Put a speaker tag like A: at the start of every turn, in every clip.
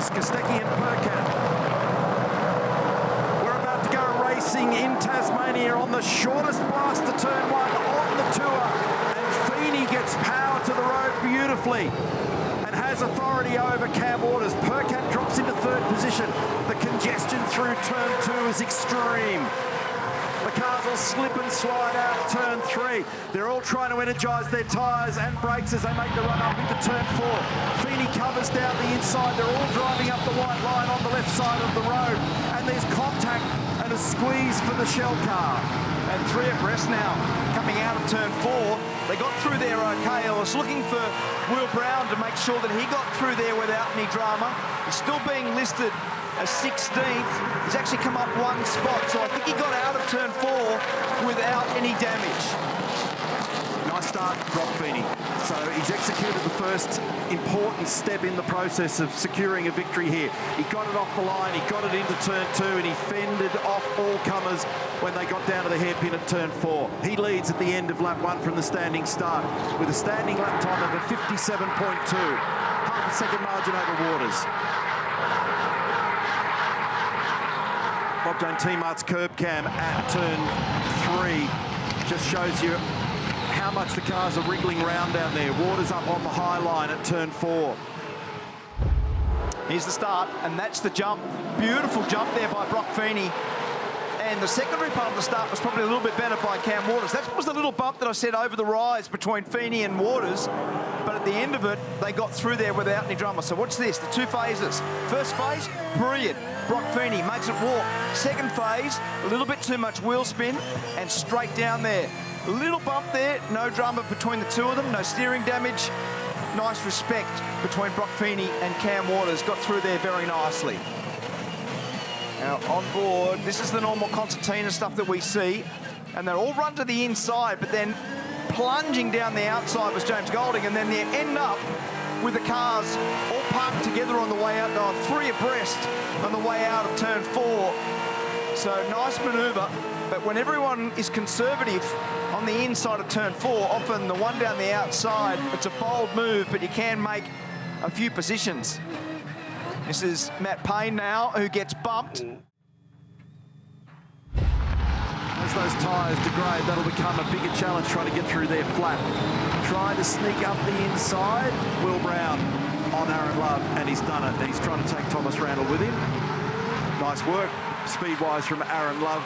A: Waters, Kostecki and Percat. We're about to go racing in Tasmania on the shortest blast to turn 1 on the tour. And Feeney gets power to the road beautifully and has authority over Cam Waters. Percat drops into 3rd position. The congestion through turn 2 is extreme. The cars will slip and slide out turn 3. They're all trying to energise their tyres and brakes as they make the run up into turn 4. Feeney covers down the inside. They're all driving up the white line on the left side of the road. And there's contact and a squeeze for the Shell car.
B: And 3 abreast now, coming out of turn 4. They got through there okay. I was looking for Will Brown to make sure that he got through there without any drama. He's still being listed as 16th. He's actually come up 1 spot, so I think he got out of turn 4 without any damage.
A: Nice start, Brock Feeney. So he's executed the first important step in the process of securing a victory here. He got it off the line, he got it into turn 2, and he fended off all comers when they got down to the hairpin at turn 4. He leads at the end of lap 1 from the standing start with a standing lap time of a 57.2. Half a second margin over Waters. Bob Jane T-Mart's curb cam at turn 3 just shows you how much the cars are wriggling round down there. Waters up on the high line at turn 4.
B: Here's the start, and that's the jump. Beautiful jump there by Brock Feeney. And the secondary part of the start was probably a little bit better by Cam Waters. That was the little bump that I said over the rise between Feeney and Waters. But at the end of it, they got through there without any drama. So watch this, the 2 phases. First phase, brilliant. Brock Feeney makes it walk. Second phase, a little bit too much wheel spin and straight down there. A little bump there, no drama between the 2 of them, no steering damage. Nice respect between Brock Feeney and Cam Waters. Got through there very nicely. Now on board, this is the normal concertina stuff that we see. And they're all run to the inside, but then plunging down the outside was James Golding, and then they end up with the cars all parked together on the way out. They were 3 abreast on the way out of turn 4. So nice manoeuvre, but when everyone is conservative on the inside of turn 4, often the one down the outside, it's a bold move, but you can make a few positions. This is Matt Payne now, who gets bumped.
A: As those tyres degrade, that'll become a bigger challenge trying to get through their flat. Trying to sneak up the inside. Will Brown on Aaron Love, and he's done it. He's trying to take Thomas Randall with him. Nice work, speed-wise, from Aaron Love.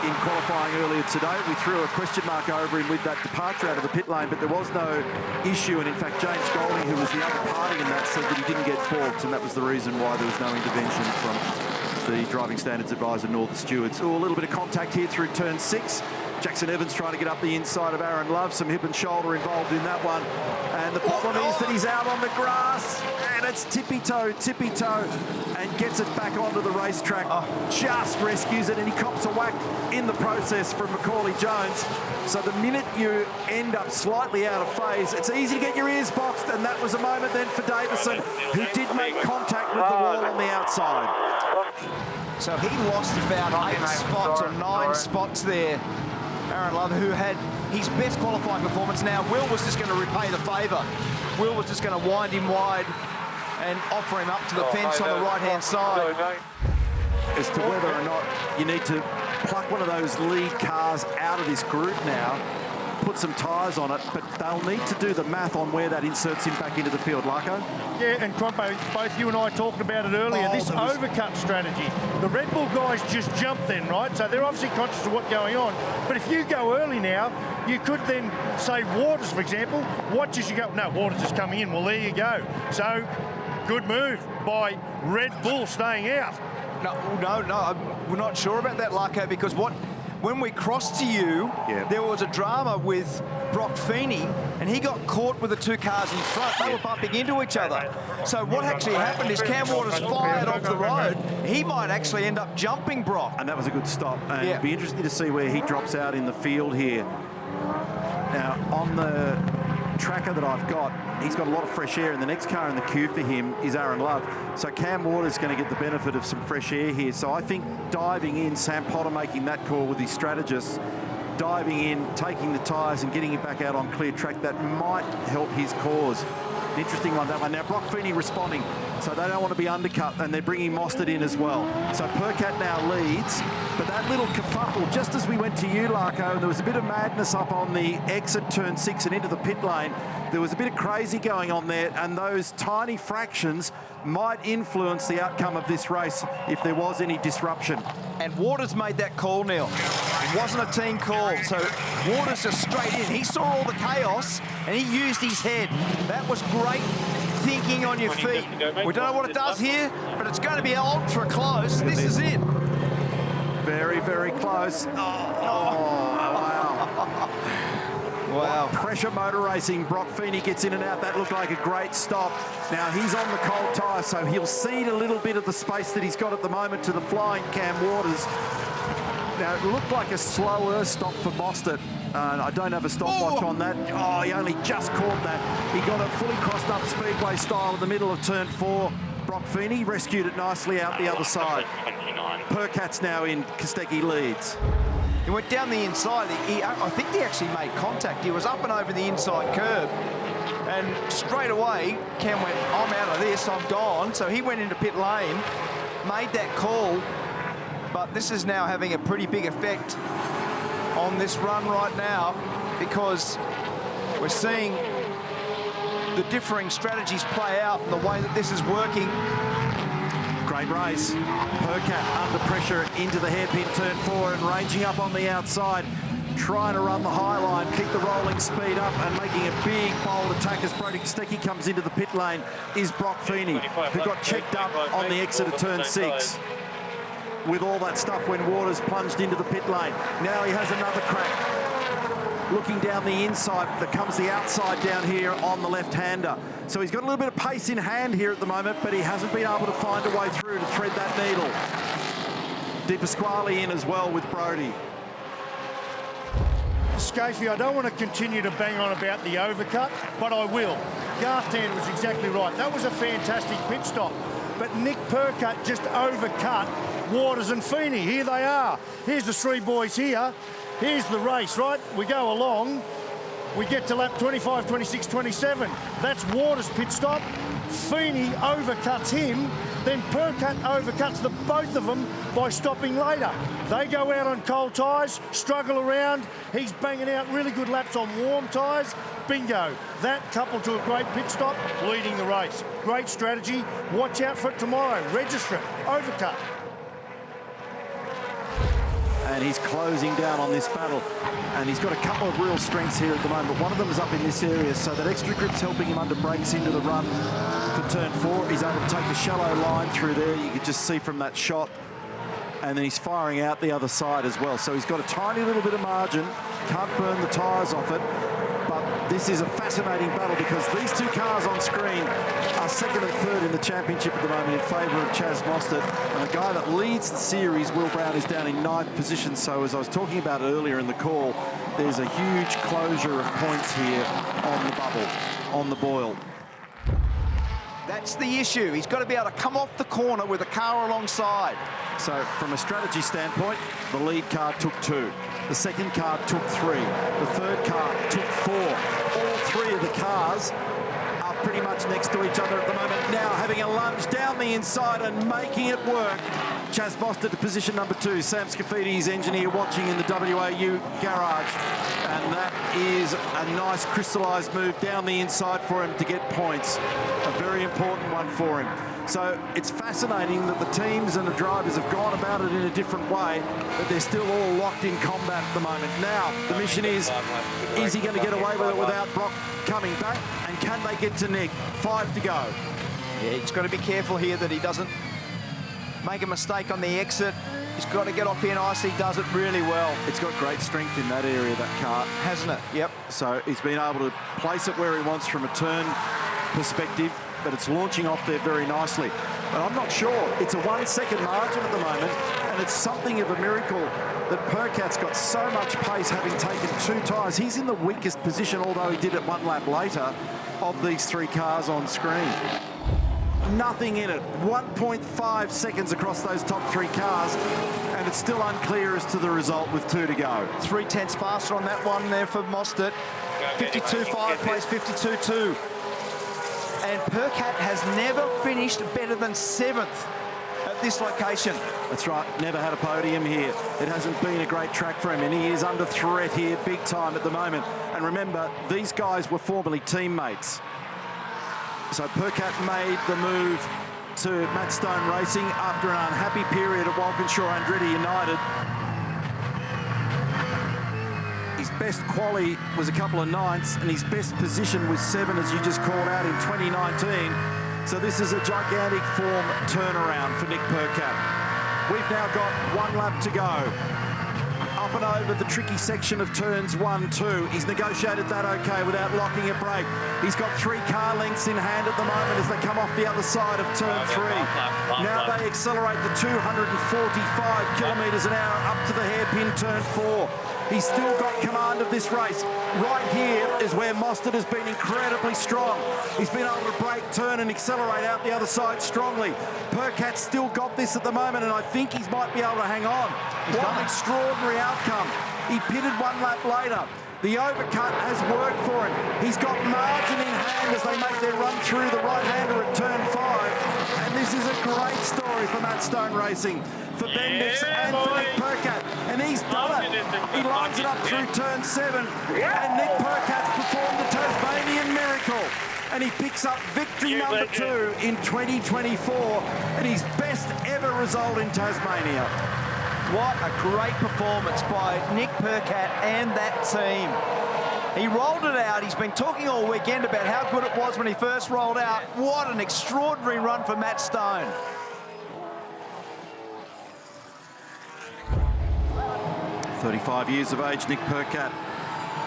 A: In qualifying earlier today, we threw a question mark over him with that departure out of the pit lane, but there was no issue. And in fact, James Golding, who was the other party in that, said that he didn't get balked, and that was the reason why there was no intervention from the driving standards advisor, Northern Stewards. Oh, a little bit of contact here through turn 6. Jackson Evans trying to get up the inside of Aaron Love. Some hip and shoulder involved in that one. And the problem is that he's out on the grass, and it's tippy-toe, and gets it back onto the racetrack. Just rescues it, and he cops a whack in the process from Macaulay Jones. So the minute you end up slightly out of phase, it's easy to get your ears boxed, and that was a moment then for Davison, who did make contact with the wall on the outside.
B: So he lost about 8 spots or 9 spots there. Aaron Love, who had his best qualifying performance. Now, Will was just going to repay the favour. Will was just going to wind him wide and offer him up to the fence on the right-hand side.
A: As to whether or not you need to pluck one of those lead cars out of this group now, put some tyres on it, but they'll need to do the math on where that inserts him back into the field. Larko?
C: Yeah, and Crompo, both you and I talked about it earlier, this overcut strategy. The Red Bull guys just jumped then, right? So they're obviously conscious of what's going on. But if you go early now, you could then say Waters, for example, watch as you go. No, Waters is coming in. Well, there you go. So, good move by Red Bull staying out.
B: No, we're not sure about that, Larko, because when we crossed to you, there was a drama with Brock Feeney, and he got caught with the 2 cars in front. They were bumping into each other. So what actually happened is Cam Waters fired off the road. He might actually end up jumping Brock.
A: And that was a good stop. And it'd be interesting to see where he drops out in the field here. Now, on the tracker that I've got, he's got a lot of fresh air, and the next car in the queue for him is Aaron Love. So Cam Waters is going to get the benefit of some fresh air here. So I think diving in, Sam Potter making that call with his strategists, diving in, taking the tyres and getting him back out on clear track, that might help his cause. An interesting one, that one. Now, Brock Feeney responding, so they don't want to be undercut, and they're bringing Mostert in as well. So Percat now leads, but that little kerfuffle, just as we went to you, Larko, and there was a bit of madness up on the exit turn 6 and into the pit lane, there was a bit of crazy going on there, and those tiny fractions might influence the outcome of this race if there was any disruption.
B: And Waters made that call, Neil. It wasn't a team call, so Waters just straight in. He saw all the chaos, and he used his head. That was great thinking on your feet. We don't know what it does here, but it's going to be ultra close. This is it.
A: Very, very close.
B: Wow.
A: Pressure motor racing. Brock Feeney gets in and out. That looked like a great stop. Now he's on the cold tyre, so he'll cede a little bit of the space that he's got at the moment to the flying Cam Waters. Now it looked like a slower stop for Mostert. I don't have a stopwatch on that. Oh, he only just caught that. He got it fully crossed up speedway style in the middle of turn 4. Brock Feeney rescued it nicely out the other side. Percat's now in. Kostecki leads.
B: He went down the inside. I think he actually made contact. He was up and over the inside curb. And straight away, Cam went, I'm out of this, I'm gone. So he went into pit lane, made that call. But this is now having a pretty big effect on this run right now, because we're seeing the differing strategies play out and the way that this is working.
A: Great race. Percat under pressure into the hairpin turn 4 and ranging up on the outside, trying to run the high line, keep the rolling speed up and making a big, bold attack as Brodie Kostecki comes into the pit lane is Brock Feeney, who got checked up on the exit of turn 6 with all that stuff when Waters plunged into the pit lane. Now he has another crack. Looking down the inside, there comes the outside down here on the left-hander. So he's got a little bit of pace in hand here at the moment, but he hasn't been able to find a way through to thread that needle. Di Pasquale in as well with Brodie.
C: Scafie, I don't want to continue to bang on about the overcut, but I will. Garthan was exactly right. That was a fantastic pit stop. But Nick Percat just overcut Waters and Feeney. Here they are. Here's the three boys here. Here's the race, right? We go along. We get to lap 25, 26, 27. That's Waters' pit stop. Feeney overcuts him. Then Percat overcuts the both of them by stopping later. They go out on cold tyres, struggle around. He's banging out really good laps on warm tyres. Bingo. That coupled to a great pit stop, leading the race. Great strategy. Watch out for it tomorrow. Register it. Overcut.
A: And he's closing down on this battle. And he's got a couple of real strengths here at the moment. One of them is up in this area, so that extra grip's helping him under brakes into the run for turn 4. He's able to take a shallow line through there. You could just see from that shot. And then he's firing out the other side as well. So he's got a tiny little bit of margin. Can't burn the tyres off it. But this is a fascinating battle because these two cars on screen are second and third in the championship at the moment in favour of Chaz Mostert. And the guy that leads the series, Will Brown, is down in 9th position. So as I was talking about earlier in the call, there's a huge closure of points here on the bubble, on the Boyle.
B: That's the issue. He's got to be able to come off the corner with a car alongside.
A: So from a strategy standpoint, the lead car took 2. The second car took 3. The third car took 4. All 3 of the cars are pretty much next to each other at the moment. Now having a lunge down the inside and making it work. Chaz Mostert to position number 2. Sam Scaffidi's engineer watching in the WAU garage. And that is a nice crystallised move down the inside for him to get points. A very important one for him. So it's fascinating that the teams and the drivers have gone about it in a different way, but they're still all locked in combat at the moment. Now, the mission is he going to get away with it without Brock coming back? And can they get to Nick? 5 to go.
B: Yeah, he's got to be careful here that he doesn't make a mistake on the exit. He's got to get off here nice. He does it really well.
A: It's got great strength in that area, that car.
B: Hasn't it? Yep.
A: So he's been able to place it where he wants from a turn perspective, but it's launching off there very nicely. But I'm not sure. It's a 1 second margin at the moment, and it's something of a miracle that Percat's got so much pace, having taken 2 tyres. He's in the weakest position, although he did it 1 lap later, of these 3 cars on screen. Nothing in it. 1.5 seconds across those top 3 cars, and it's still unclear as to the result with 2 to go.
B: 3/10 faster on that one there for Mostert. 52.5 plays 52.2. And Percat has never finished better than 7th at this location.
A: That's right, never had a podium here. It hasn't been a great track for him, and he is under threat here big time at the moment. And remember, these guys were formerly teammates. So Percat made the move to Matt Stone Racing after an unhappy period at Walkinshaw Andretti United. His best quali was a couple of ninths, and his best position was 7, as you just called out, in 2019. So this is a gigantic form turnaround for Nick Percat. We've now got 1 lap to go. Up and over the tricky section of turns 1, 2. He's negotiated that okay without locking a brake. He's got 3 car lengths in hand at the moment as they come off the other side of turn 3. Now they accelerate the 245 kilometres an hour up to the hairpin turn 4. He's still got command of this race. Right here is where Mostert has been incredibly strong. He's been able to brake, turn and accelerate out the other side strongly. Percat's still got this at the moment, and I think he might be able to hang on. What an extraordinary outcome. He pitted 1 lap later. The overcut has worked for him. He's got margin in hand as they make their run through the right-hander at turn 5. And this is a great story for Matt Stone Racing, for Bendix and for Nick Percat. And he's done it. He lines it up through turn 7. And Nick Percat's performed the Tasmanian miracle. And he picks up victory number 2 in 2024 and his best ever result in Tasmania.
B: What a great performance by Nick Percat and that team. He rolled it out. He's been talking all weekend about how good it was when he first rolled out. What an extraordinary run for Matt Stone.
A: "35 years of age, Nick Percat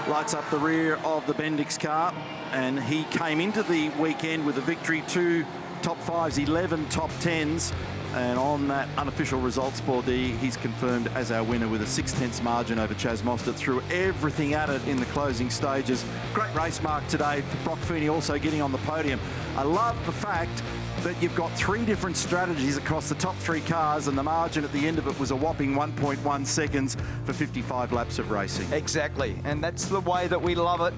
A: lights up the rear of the Bendix car, and he came into the weekend with a victory, 2 top 5s, 11 top 10s. And on that unofficial results board there, he's confirmed as our winner with a 6/10 margin over Chaz Mostert. Threw everything at it in the closing stages. Great race mark today for Brock Feeney, also getting on the podium. I love the fact that you've got 3 different strategies across the top 3 cars, and the margin at the end of it was a whopping 1.1 seconds for 55 laps of racing.
B: Exactly, and that's the way that we love it.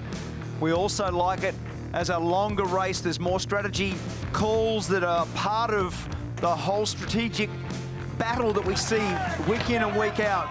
B: We also like it as a longer race. There's more strategy calls that are part of the whole strategic battle that we see week in and week out.